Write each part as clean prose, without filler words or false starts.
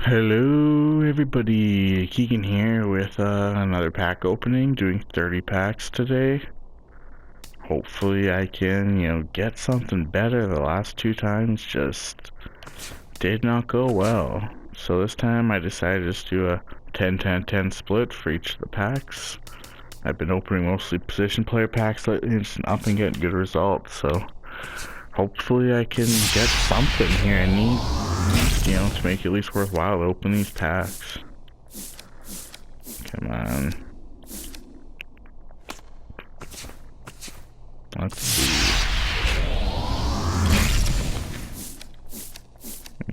Hello everybody, Keegan here with another pack opening, doing 30 packs today. Hopefully I can, get something better. The last two times just did not go well. So this time I decided to just do a 10-10-10 split for each of the packs. I've been opening mostly position player packs lately and just up and getting good results, so hopefully I can get something here. I need, to make it at least worthwhile to open these packs. Come on. Let's see.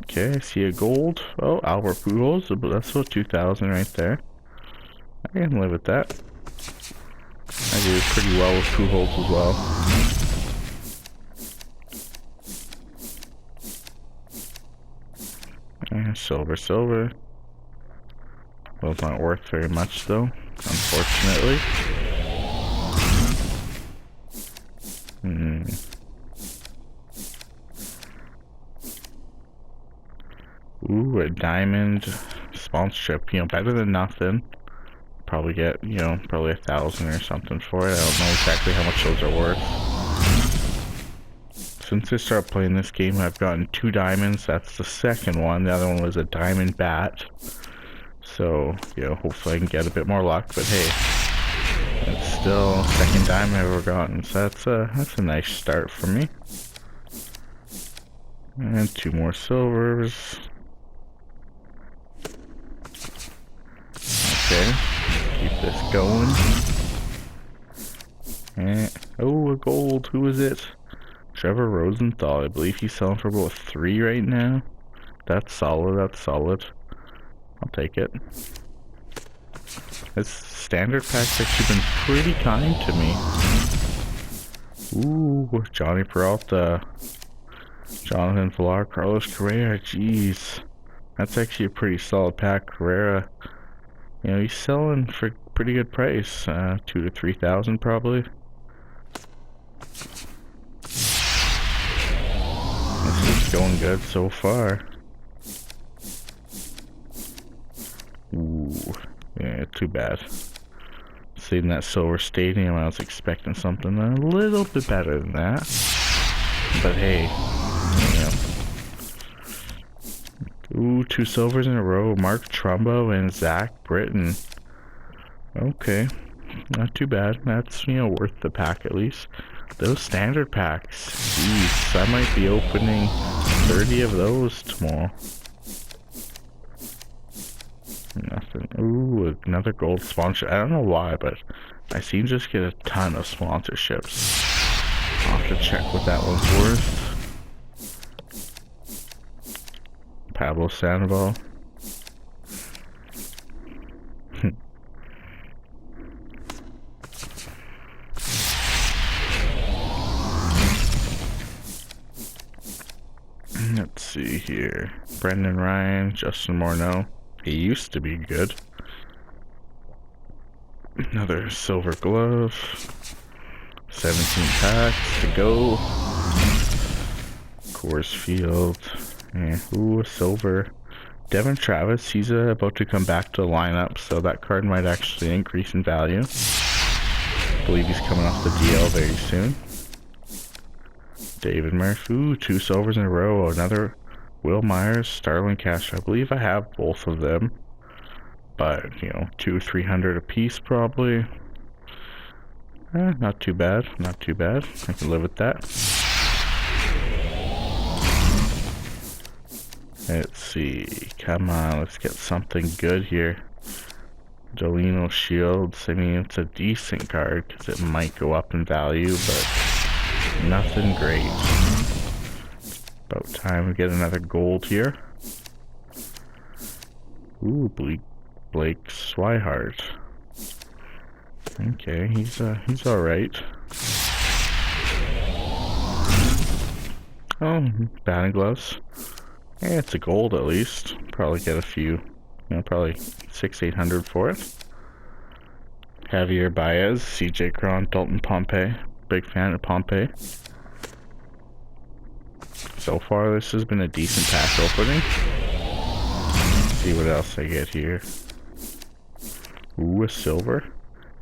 Okay, I see a gold. Oh, Albert Pujols, but that's about 2,000 right there. I can live with that. I do pretty well with Pujols as well. Silver. Those aren't worth very much though, unfortunately. Ooh, a diamond sponsorship, better than nothing. Probably get, probably 1,000 or something for it. I don't know exactly how much those are worth. Since I started playing this game, I've gotten 2 diamonds. That's the second one. The other one was a diamond bat. So, hopefully I can get a bit more luck. But hey, it's still second diamond I've ever gotten. So that's a nice start for me. And 2 more silvers. Okay, keep this going. And, oh, a gold. Who is it? Trevor Rosenthal. I believe he's selling for about 3 right now. That's solid. I'll take it. This standard pack's actually been pretty kind to me. Ooh, Johnny Peralta, Jonathan Villar, Carlos Correa. Jeez, that's actually a pretty solid pack. Correa, he's selling for pretty good price. 2,000 to 3,000 probably. This is going good so far. Ooh, yeah, too bad. Seeing that silver stadium, I was expecting something a little bit better than that. But hey, Ooh, 2 silvers in a row. Mark Trumbo and Zach Britton. Okay, not too bad. That's, worth the pack at least. Those standard packs, jeez, I might be opening 30 of those tomorrow. Nothing. Ooh, another gold sponsor. I don't know why, but I seem to just get a ton of sponsorships. I'll have to check what that one's worth. Pablo Sandoval. Let's see here. Brendan Ryan, Justin Morneau. He used to be good. Another silver glove. 17 packs to go. Coors Field. Yeah. Ooh, a silver. Devin Travis, he's about to come back to the lineup, so that card might actually increase in value. I believe he's coming off the DL very soon. David Murphy. Ooh, 2 silvers in a row. Another Will Myers, Starlin Castro. I believe I have both of them, but 200-300 a piece probably. Not too bad. I can live with that. Let's see. Come on, let's get something good here. Delino Shields. I mean, it's a decent card because it might go up in value, but nothing great. About time we get another gold here. Ooh, Blake Swihart. Okay, he's alright. Oh, batting gloves. Yeah, it's a gold at least. Probably get a few, probably 600-800 for it. Javier Baez, CJ Cron, Dalton Pompey. Big fan of Pompey. So far, this has been a decent pack opening. see what else I get here. Ooh, a silver.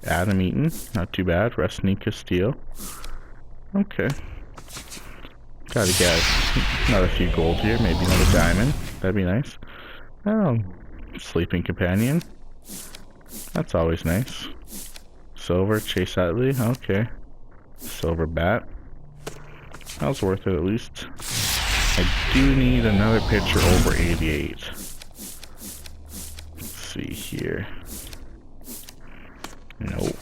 Adam Eaton, not too bad. Rusty Castillo. Okay. Gotta get another few gold here, maybe another diamond. That'd be nice. Oh, Sleeping Companion. That's always nice. Silver, Chase Utley, okay. Silver bat. That was worth it at least. I do need another pitcher over 88. Let's see here. Nope.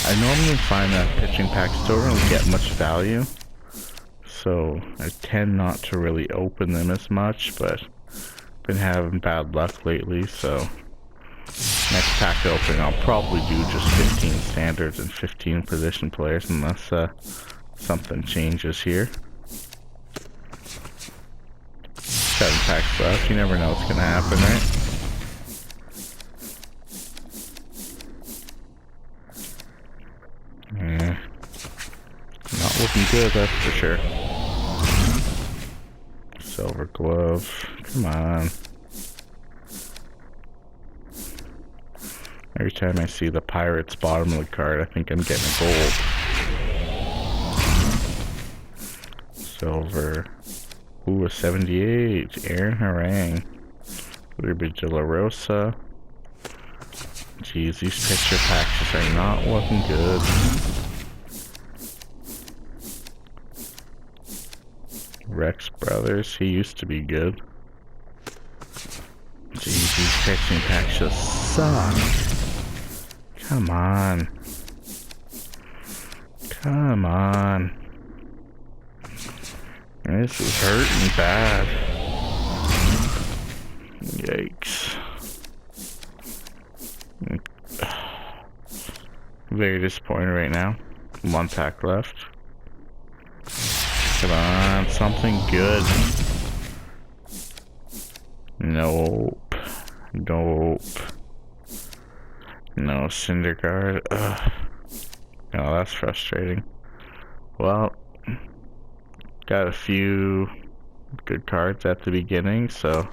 I normally find that pitching packs don't really get much value, so I tend not to really open them as much, but been having bad luck lately, so next pack opening I'll probably do just 15 standards and 15 position players unless something changes here. 7 packs left, you never know what's gonna happen, right? Yeah. Not looking good, that's for sure. Silver glove, come on. Every time I see the Pirates bottom of the card, I think I'm getting a gold. Silver. Ooh, a 78. Aaron Harang. Ruby De La Rosa. Jeez, these picture packs are not looking good. Rex Brothers, he used to be good. Jeez, these pitching packs just suck. Come on. Come on. This is hurting bad. Yikes. Very disappointed right now. 1 pack left. Come on, something good. Nope. Nope. No Syndergaard. Ugh. Oh, that's frustrating. Well, got a few good cards at the beginning, so,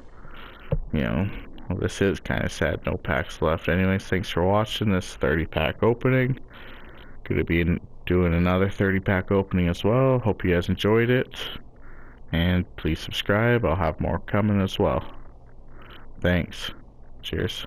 you know, well, this is kind of sad. No packs left. Anyways, thanks for watching this 30 pack opening. Gonna be doing another 30 pack opening as well. Hope you guys enjoyed it. And please subscribe. I'll have more coming as well. Thanks. Cheers.